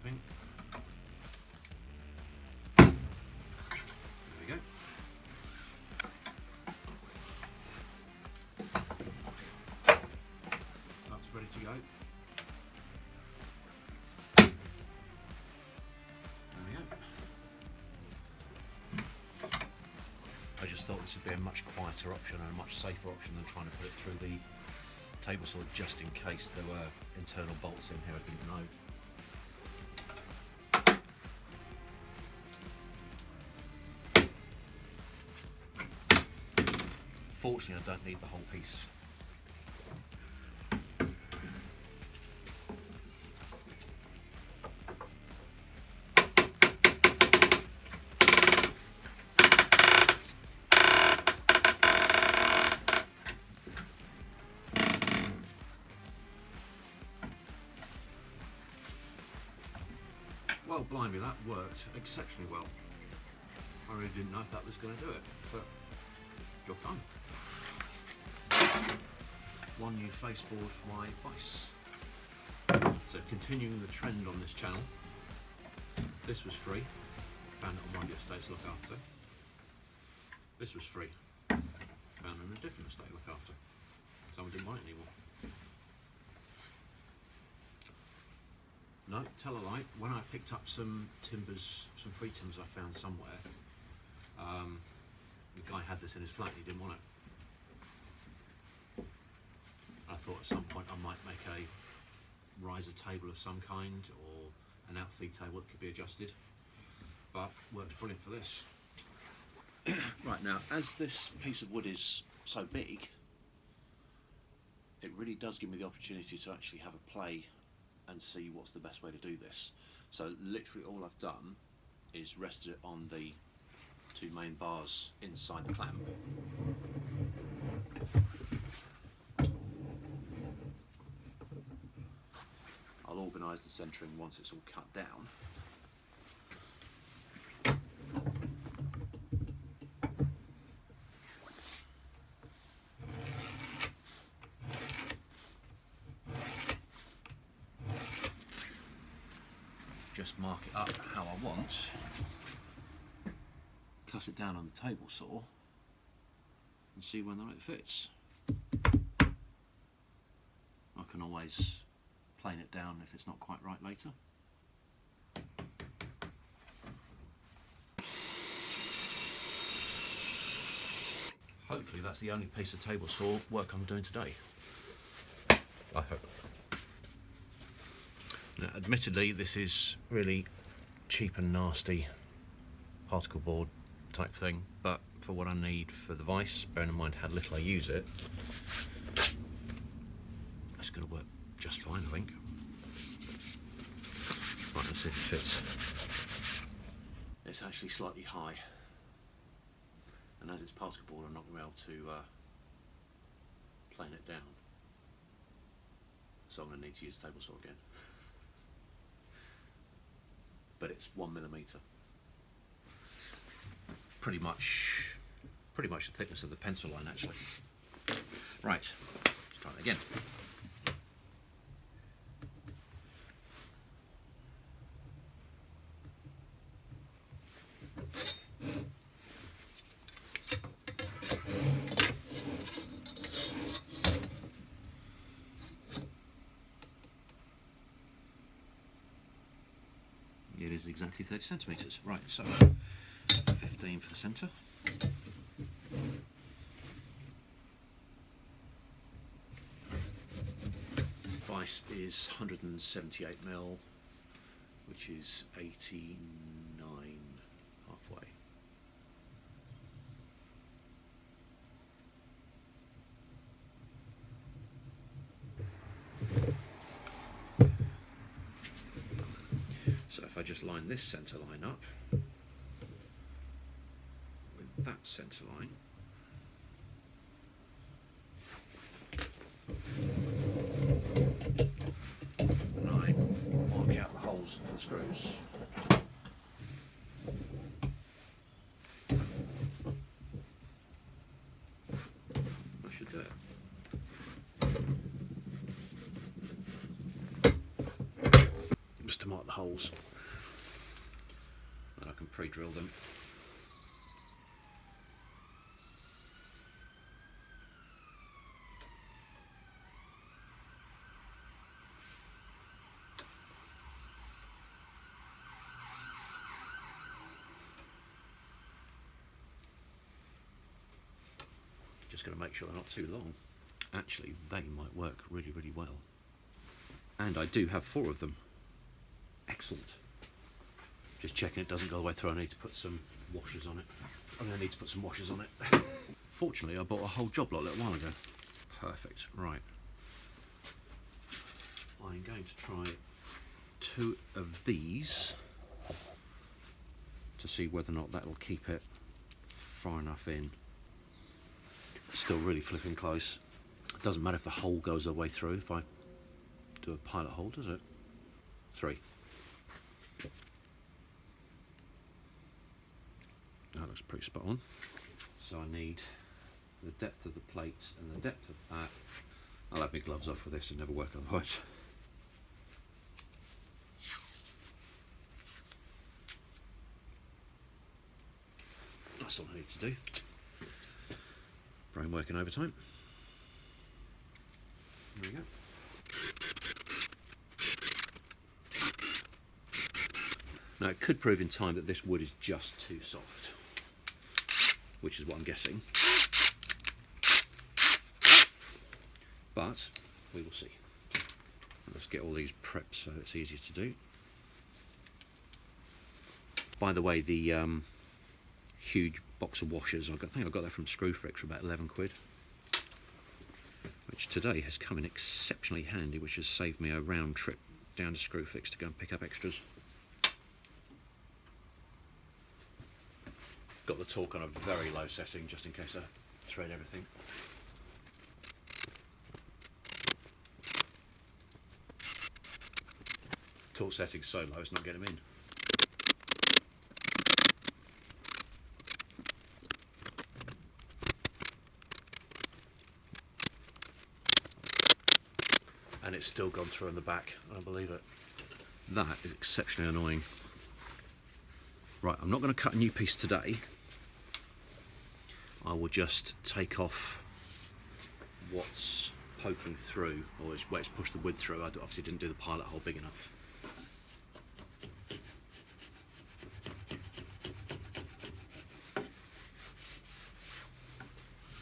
tapping. There we go. That's ready to go. There we go. I just thought this would be a much quieter option and a much safer option than trying to put it through the table saw, just in case there were internal bolts in here I didn't know. Fortunately, I don't need the whole piece. Well, blimey, that worked exceptionally well. I really didn't know if that was going to do it, but job done. One new faceboard for my Vice. So continuing the trend on this channel, this was free. Found it on one of the estates to look after. This was free. Found it in a different estate to look after. Someone didn't want it anymore. No, tell a lie. When I picked up some timbers, some free timbers I found somewhere, the guy had this in his flat and he didn't want it. I thought at some point I might make a riser table of some kind or an outfeed table that could be adjusted, but works brilliant for this. Right, now, as this piece of wood is so big, it really does give me the opportunity to actually have a play and see what's the best way to do this. So literally all I've done is rested it on the two main bars inside the clamp. I'll organise the centering once it's all cut down. Just mark it up how I want, cut it down on the table saw and see whether it fits. I can always plane it down if it's not quite right later. Hopefully that's the only piece of table saw work I'm doing today. I hope. Now, admittedly, this is really cheap and nasty particle board type thing, but for what I need for the Vice, bearing in mind how little I use it, it's going to work just fine, I think. Right, let's see if it fits. It's actually slightly high, and as it's particle board, I'm not going to be able to plane it down, so I'm going to need to use the table saw again. But it's 1mm, pretty much the thickness of the pencil line actually. Right, let's try it again. It is exactly 30 centimetres. Right, so 15 for the centre. Vice is 178mm, which is 89 halfway. So if I just line this centre line up with that centre line, and I mark out the holes for the screws, I should do it. Just to mark mark the holes, and I can pre-drill them. Just going to make sure they're not too long. Actually, they might work really, really well. And I do have 4 of them. Excellent. Just checking it doesn't go all the way through. I need to put some washers on it. I'm going to need to put some washers on it. Fortunately, I bought a whole job lot a little while ago. Perfect. Right. I'm going to try 2 of these to see whether or not that will keep it far enough in. Still really flipping close. It doesn't matter if the hole goes all the way through if I do a pilot hole, does it? 3. That looks pretty spot on. So I need the depth of the plate and the depth of that. I'll have my gloves off for this and never work otherwise. That's all I need to do. Brain working overtime. There we go. Now it could prove in time that this wood is just too soft, which is what I'm guessing. But we will see. Let's get all these prepped so it's easier to do. By the way, the huge box of washers, I think I got that from Screwfix for about 11 quid, which today has come in exceptionally handy, which has saved me a round trip down to Screwfix to go and pick up extras. Got the torque on a very low setting just in case I thread everything. Torque setting's so low it's not getting them in. And it's still gone through in the back, I don't believe it. That is exceptionally annoying. Right, I'm not going to cut a new piece today. I will just take off what's poking through, or where it's pushed the wood through. I obviously didn't do the pilot hole big enough.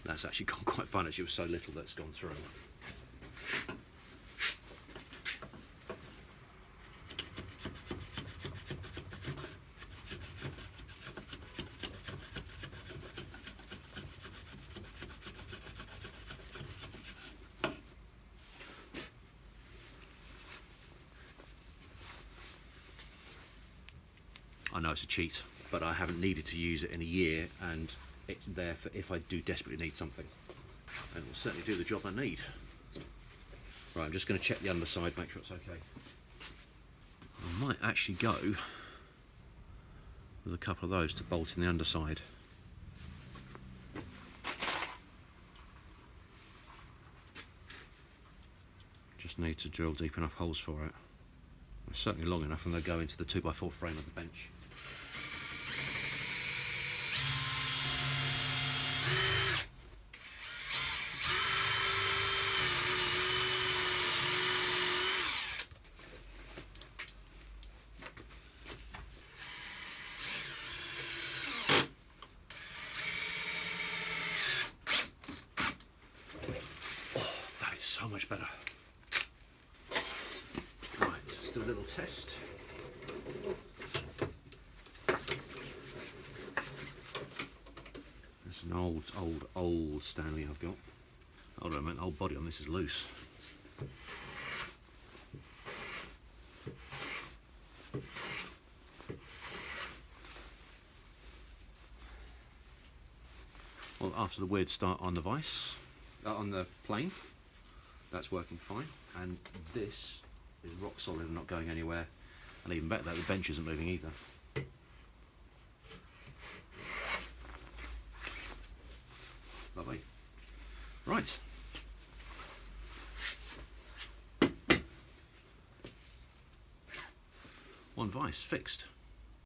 That's actually gone quite fine, as it was so little that's gone through. I know it's a cheat, but I haven't needed to use it in a year, and it's there for if I do desperately need something. And it will certainly do the job I need. Right, I'm just going to check the underside, make sure it's okay. I might actually go with a couple of those to bolt in the underside. Just need to drill deep enough holes for it. It's certainly long enough, and they'll go into the 2x4 frame of the bench. So much better. Right, let's do a little test. It's an old Stanley I've got. Hold on a minute, the whole body on this is loose. Well, after the weird start on the vise, on the plane, that's working fine, and this is rock solid and not going anywhere, and even better, the bench isn't moving either. Lovely. Right. one vice fixed.